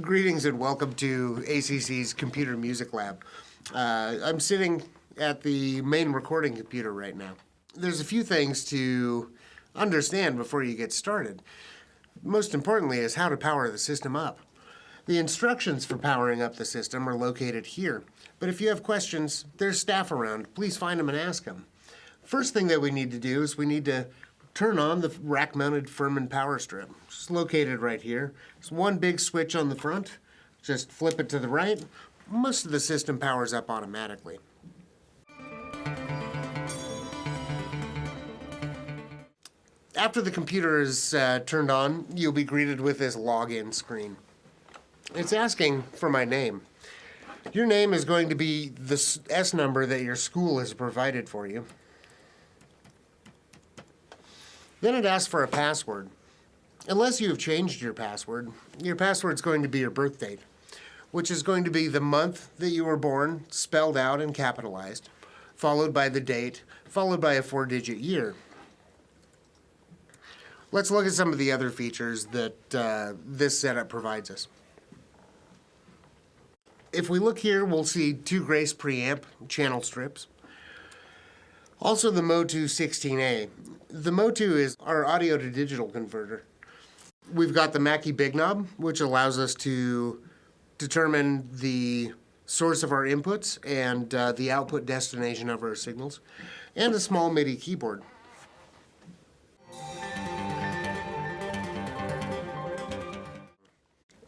Greetings and welcome to ACC's Computer Music Lab. I'm sitting at the main recording computer right now. There's a few things to understand before you get started. Most importantly is how to power the system up. The instructions for powering up the system are located here, but if you have questions, there's staff around. Please find them and ask them. First thing that we need to do is we need to turn on the rack-mounted Furman power strip. It's located right here. There's one big switch on the front. Just flip it to the right. Most of the system powers up automatically. After the computer is turned on, you'll be greeted with this login screen. It's asking for my name. Your name is going to be the S number that your school has provided for you. Then it asks for a password. Unless you have changed your password is going to be your birth date, which is going to be the month that you were born, spelled out and capitalized, followed by the date, followed by a 4-digit year. Let's look at some of the other features that this setup provides us. If we look here, we'll see 2 Grace preamp channel strips. Also the Motu 16A. The Motu is our audio to digital converter. We've got the Mackie Big Knob, which allows us to determine the source of our inputs and the output destination of our signals, and a small MIDI keyboard.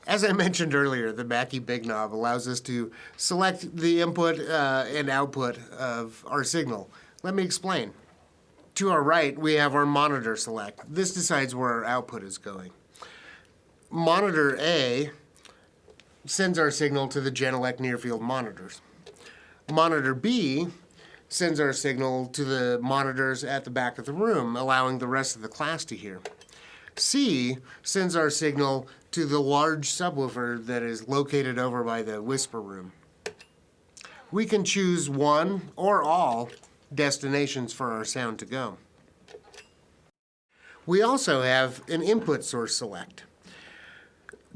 As I mentioned earlier, the Mackie Big Knob allows us to select the input and output of our signal. Let me explain. To our right, we have our monitor select. This decides where our output is going. Monitor A sends our signal to the Genelec near-field monitors. Monitor B sends our signal to the monitors at the back of the room, allowing the rest of the class to hear. C sends our signal to the large subwoofer that is located over by the whisper room. We can choose one or all destinations for our sound to go. We also have an input source select.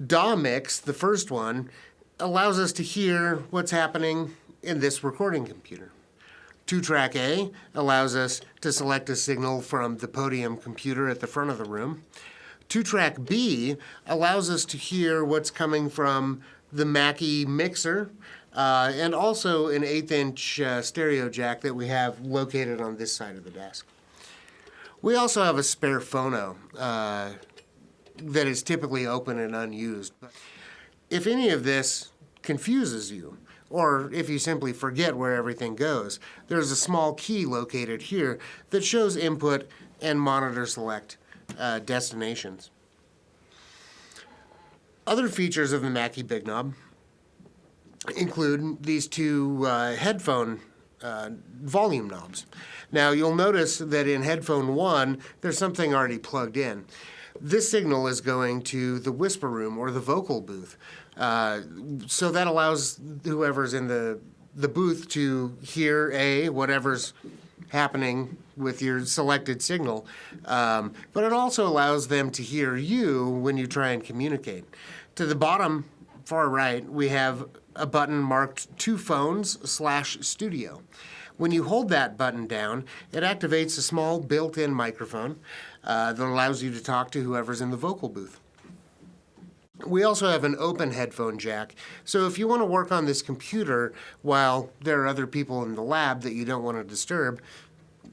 DAW mix, the first one, allows us to hear what's happening in this recording computer. 2-track A allows us to select a signal from the podium computer at the front of the room. 2-track B allows us to hear what's coming from the Mackie mixer, and also an 1/8" stereo jack that we have located on this side of the desk. We also have a spare phono that is typically open and unused. If any of this confuses you, or if you simply forget where everything goes, there's a small key located here that shows input and monitor select destinations. Other features of the Mackie Big Knob include these 2 headphone volume knobs. Now you'll notice that in headphone 1, there's something already plugged in. This signal is going to the whisper room or the vocal booth. So that allows whoever's in the booth to hear whatever's happening with your selected signal, but it also allows them to hear you when you try and communicate. To the bottom, far right, we have a button marked 2 phones/studio. When you hold that button down, it activates a small built-in microphone that allows you to talk to whoever's in the vocal booth. We also have an open headphone jack, so if you want to work on this computer while there are other people in the lab that you don't want to disturb,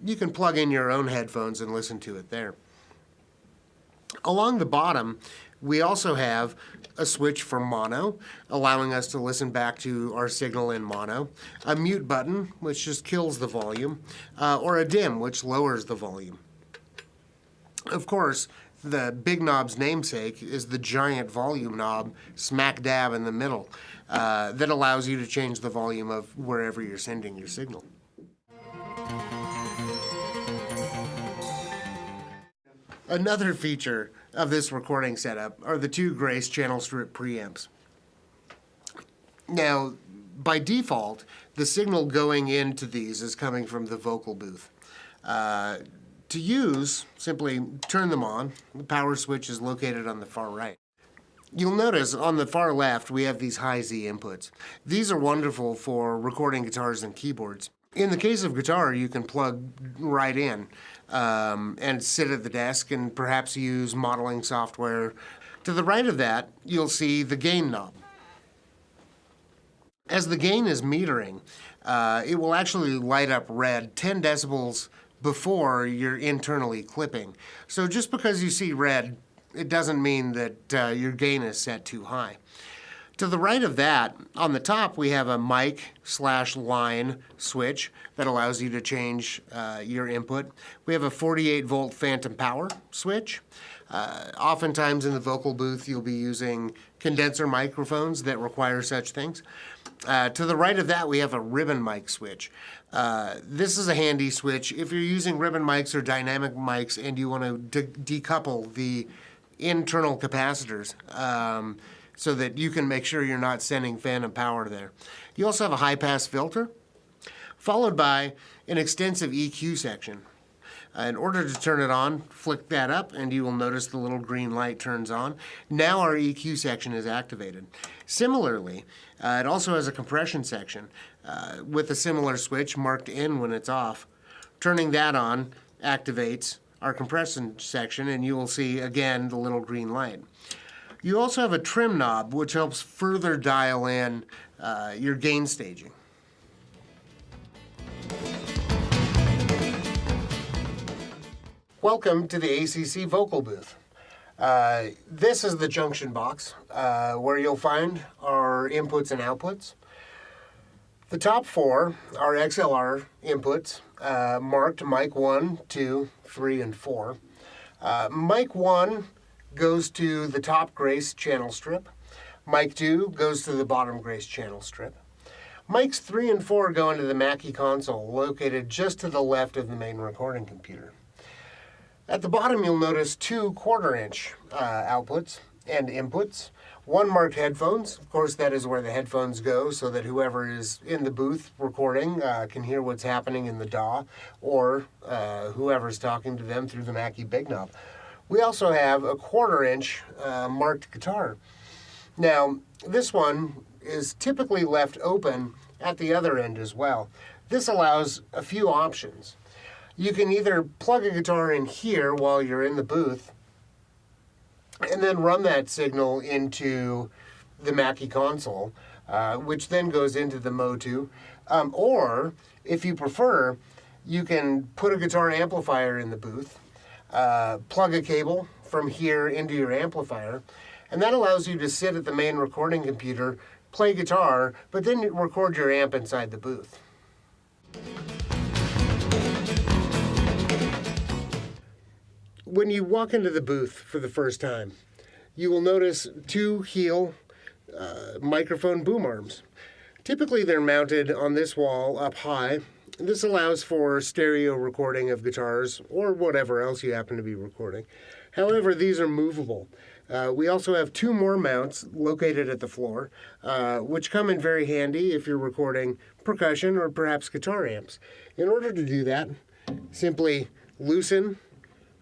you can plug in your own headphones and listen to it there. Along the bottom, we also have a switch for mono, allowing us to listen back to our signal in mono, a mute button, which just kills the volume, or a dim, which lowers the volume. Of course, the Big Knob's namesake is the giant volume knob smack dab in the middle that allows you to change the volume of wherever you're sending your signal. Another feature of this recording setup are the 2 Grace channel strip preamps. Now, by default, the signal going into these is coming from the vocal booth. To use, simply turn them on. The power switch is located on the far right. You'll notice on the far left we have these high Z inputs. These are wonderful for recording guitars and keyboards. In the case of guitar, you can plug right in and sit at the desk and perhaps use modeling software. To the right of that, you'll see the gain knob. As the gain is metering, it will actually light up red 10 decibels before you're internally clipping. So just because you see red, it doesn't mean that your gain is set too high. To the right of that, on the top, we have a mic/line switch that allows you to change your input. We have a 48-volt phantom power switch. Oftentimes in the vocal booth, you'll be using condenser microphones that require such things. To the right of that, we have a ribbon mic switch. This is a handy switch if you're using ribbon mics or dynamic mics and you want to decouple the internal capacitors so that you can make sure you're not sending phantom power there. You also have a high-pass filter, followed by an extensive EQ section. In order to turn it on, flick that up and you will notice the little green light turns on. Now our EQ section is activated. Similarly, it also has a compression section with a similar switch marked in when it's off. Turning that on activates our compression section and you will see again the little green light. You also have a trim knob which helps further dial in your gain staging. Welcome to the ACC vocal booth. This is the junction box where you'll find our inputs and outputs. The top four are XLR inputs marked mic 1, 2, 3, and 4. Mic 1 goes to the top Grace channel strip. Mic 2 goes to the bottom Grace channel strip. Mics 3 and 4 go into the Mackie console located just to the left of the main recording computer. At the bottom, you'll notice two 1/4-inch outputs and inputs. One marked headphones. Of course, that is where the headphones go so that whoever is in the booth recording can hear what's happening in the DAW or whoever's talking to them through the Mackie Big Knob. We also have a 1/4-inch marked guitar. Now, this one is typically left open at the other end as well. This allows a few options. You can either plug a guitar in here while you're in the booth and then run that signal into the Mackie console, which then goes into the Motu. Or, if you prefer, you can put a guitar amplifier in the booth, plug a cable from here into your amplifier, and that allows you to sit at the main recording computer, play guitar, but then record your amp inside the booth. When you walk into the booth for the first time, you will notice two heel microphone boom arms. Typically they're mounted on this wall up high. This allows for stereo recording of guitars or whatever else you happen to be recording. However, these are movable. We also have two more mounts located at the floor, which come in very handy if you're recording percussion or perhaps guitar amps. In order to do that, simply loosen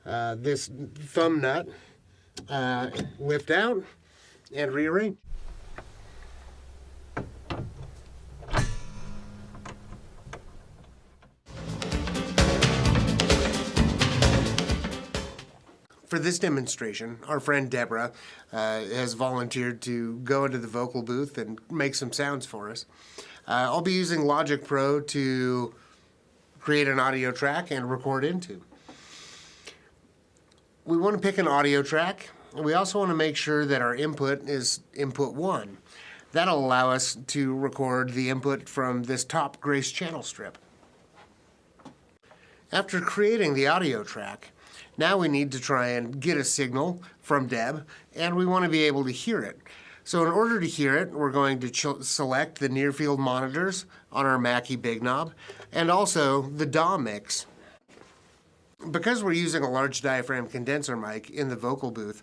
this thumb nut, lift out, and rearrange. For this demonstration, our friend Deborah has volunteered to go into the vocal booth and make some sounds for us. I'll be using Logic Pro to create an audio track and record into. We want to pick an audio track, and we also want to make sure that our input is input 1. That'll allow us to record the input from this top Grace channel strip. After creating the audio track, now we need to try and get a signal from Deb, and we want to be able to hear it. So in order to hear it, we're going to select the near-field monitors on our Mackie Big Knob, and also the DAW mix. Because we're using a large diaphragm condenser mic in the vocal booth,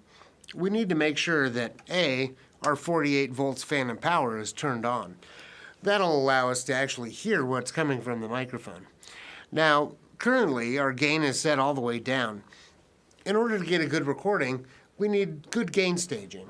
we need to make sure that A, our 48 volts phantom power is turned on. That'll allow us to actually hear what's coming from the microphone. Now, currently, our gain is set all the way down. In order to get a good recording, we need good gain staging.